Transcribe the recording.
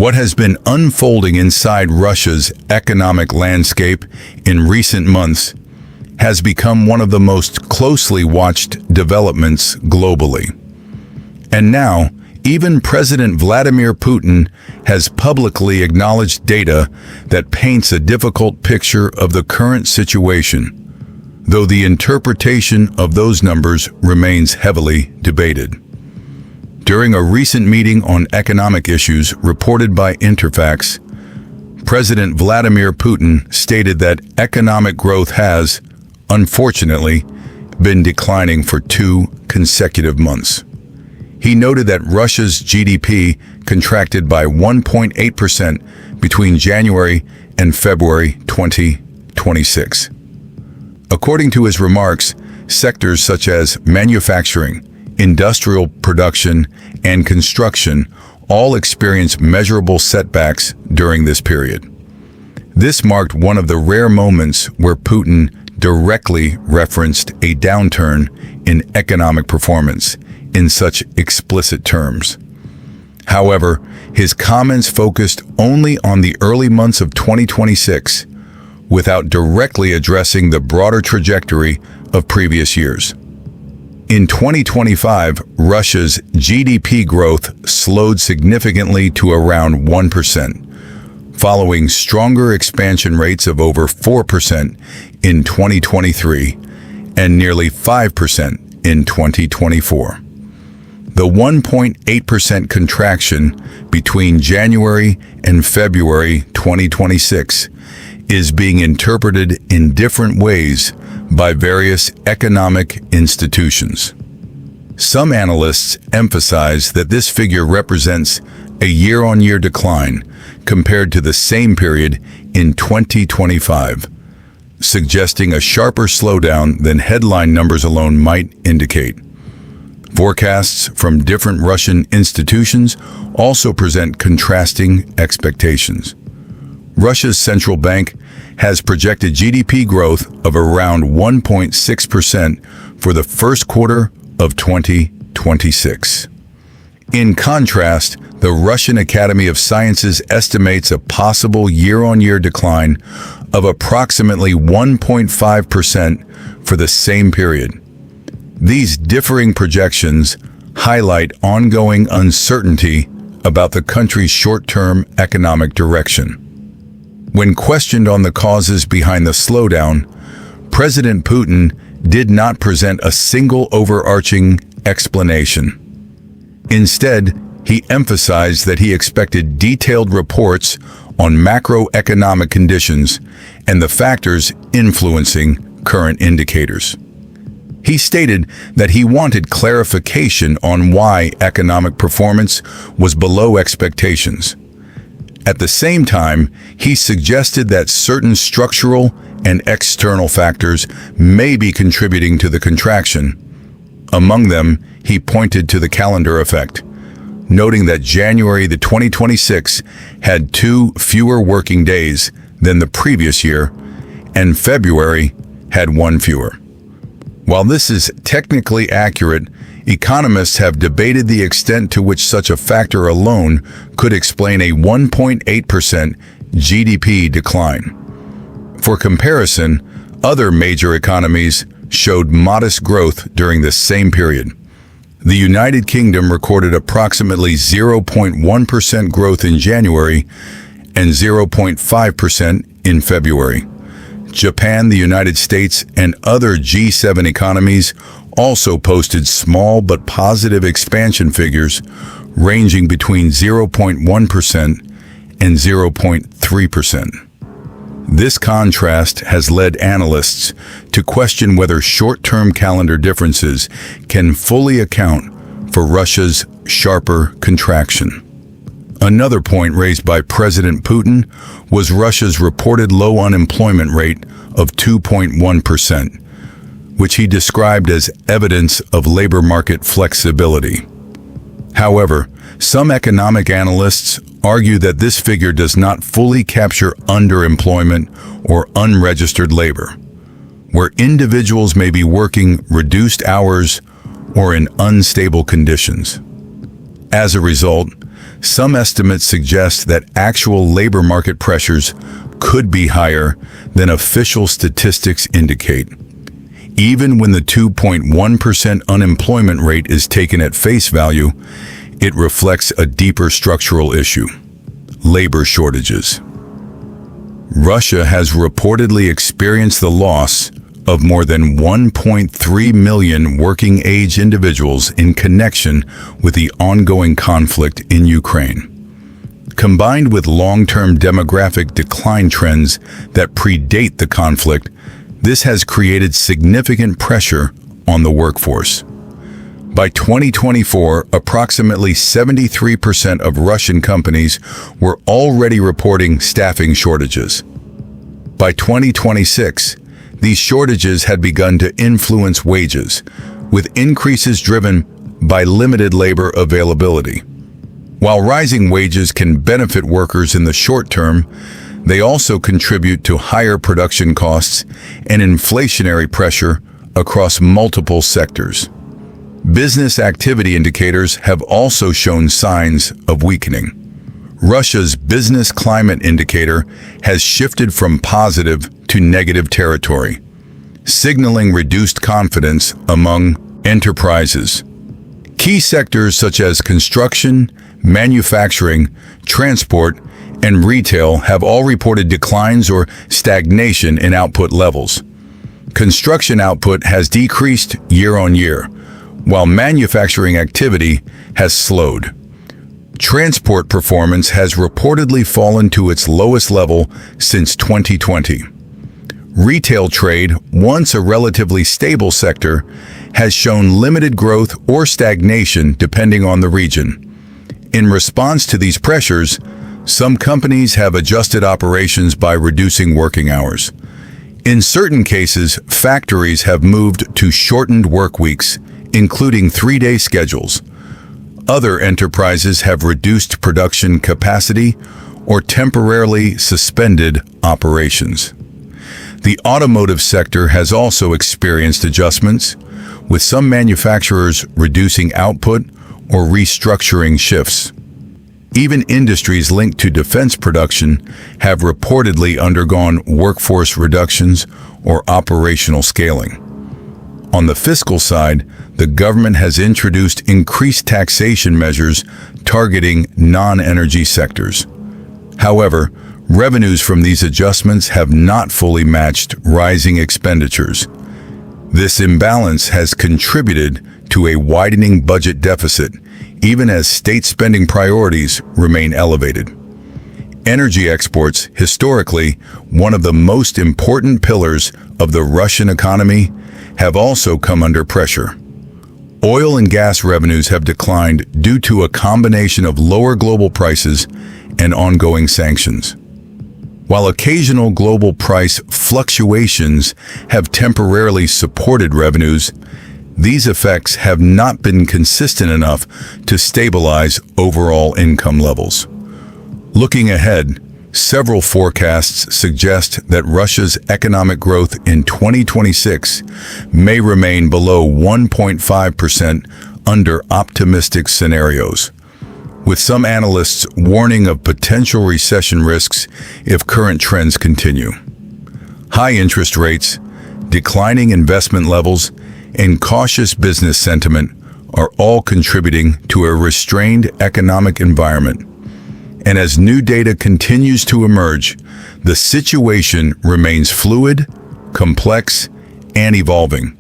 What has been unfolding inside Russia's economic landscape in recent months has become one of the most closely watched developments globally. And now, even President Vladimir Putin has publicly acknowledged data that paints a difficult picture of the current situation, though the interpretation of those numbers remains heavily debated. During a recent meeting on economic issues reported by Interfax, President Vladimir Putin stated that economic growth has, unfortunately, been declining for 2 consecutive months. He noted that Russia's GDP contracted by 1.8% between January and February 2026. According to his remarks, sectors such as manufacturing, industrial production, and construction all experienced measurable setbacks during this period. This marked one of the rare moments where Putin directly referenced a downturn in economic performance in such explicit terms. However, his comments focused only on the early months of 2026, without directly addressing the broader trajectory of previous years. In 2025, Russia's GDP growth slowed significantly to around 1%, following stronger expansion rates of over 4% in 2023 and nearly 5% in 2024. The 1.8% contraction between January and February 2026 is being interpreted in different ways by various economic institutions. Some analysts emphasize that this figure represents a year-on-year decline compared to the same period in 2025, suggesting a sharper slowdown than headline numbers alone might indicate. Forecasts from different Russian institutions also present contrasting expectations. Russia's central bank has projected GDP growth of around 1.6% for the first quarter of 2026. In contrast, the Russian Academy of Sciences estimates a possible year-on-year decline of approximately 1.5% for the same period. These differing projections highlight ongoing uncertainty about the country's short-term economic direction. When questioned on the causes behind the slowdown, President Putin did not present a single overarching explanation. Instead, he emphasized that he expected detailed reports on macroeconomic conditions and the factors influencing current indicators. He stated that he wanted clarification on why economic performance was below expectations. At the same time, he suggested that certain structural and external factors may be contributing to the contraction. Among them, he pointed to the calendar effect, noting that January 2026 had 2 fewer working days than the previous year, and February had 1 fewer. While this is technically accurate, economists have debated the extent to which such a factor alone could explain a 1.8% GDP decline. For comparison, other major economies showed modest growth during the same period. The United Kingdom recorded approximately 0.1% growth in January and 0.5% in February. Japan, the United States, and other G7 economies also posted small but positive expansion figures ranging between 0.1% and 0.3%. This contrast has led analysts to question whether short-term calendar differences can fully account for Russia's sharper contraction. Another point raised by President Putin was Russia's reported low unemployment rate of 2.1%, which he described as evidence of labor market flexibility. However, some economic analysts argue that this figure does not fully capture underemployment or unregistered labor, where individuals may be working reduced hours or in unstable conditions. As a result, Some estimates suggest that actual labor market pressures could be higher than official statistics indicate. Even when the 2.1% unemployment rate is taken at face value, it reflects a deeper structural issue: labor shortages. Russia has reportedly experienced the loss of more than 1.3 million working-age individuals in connection with the ongoing conflict in Ukraine. Combined with long-term demographic decline trends that predate the conflict, this has created significant pressure on the workforce. By 2024, approximately 73% of Russian companies were already reporting staffing shortages. By 2026, these shortages had begun to influence wages, with increases driven by limited labor availability. While rising wages can benefit workers in the short term, they also contribute to higher production costs and inflationary pressure across multiple sectors. Business activity indicators have also shown signs of weakening. Russia's business climate indicator has shifted from positive to negative territory, signaling reduced confidence among enterprises. Key sectors such as construction, manufacturing, transport, and retail have all reported declines or stagnation in output levels. Construction output has decreased year on year, while manufacturing activity has slowed. Transport performance has reportedly fallen to its lowest level since 2020. Retail trade, once a relatively stable sector, has shown limited growth or stagnation depending on the region. In response to these pressures, some companies have adjusted operations by reducing working hours. In certain cases, factories have moved to shortened work weeks, including 3-day schedules. Other enterprises have reduced production capacity or temporarily suspended operations. The automotive sector has also experienced adjustments, with some manufacturers reducing output or restructuring shifts. Even industries linked to defense production have reportedly undergone workforce reductions or operational scaling. On the fiscal side, the government has introduced increased taxation measures targeting non-energy sectors. However, revenues from these adjustments have not fully matched rising expenditures. This imbalance has contributed to a widening budget deficit, even as state spending priorities remain elevated. Energy exports, historically one of the most important pillars of the Russian economy, have also come under pressure. Oil and gas revenues have declined due to a combination of lower global prices and ongoing sanctions. While occasional global price fluctuations have temporarily supported revenues, these effects have not been consistent enough to stabilize overall income levels. Looking ahead, several forecasts suggest that Russia's economic growth in 2026 may remain below 1.5% under optimistic scenarios, with some analysts warning of potential recession risks if current trends continue. High interest rates, declining investment levels, and cautious business sentiment are all contributing to a restrained economic environment. And as new data continues to emerge, the situation remains fluid, complex, and evolving.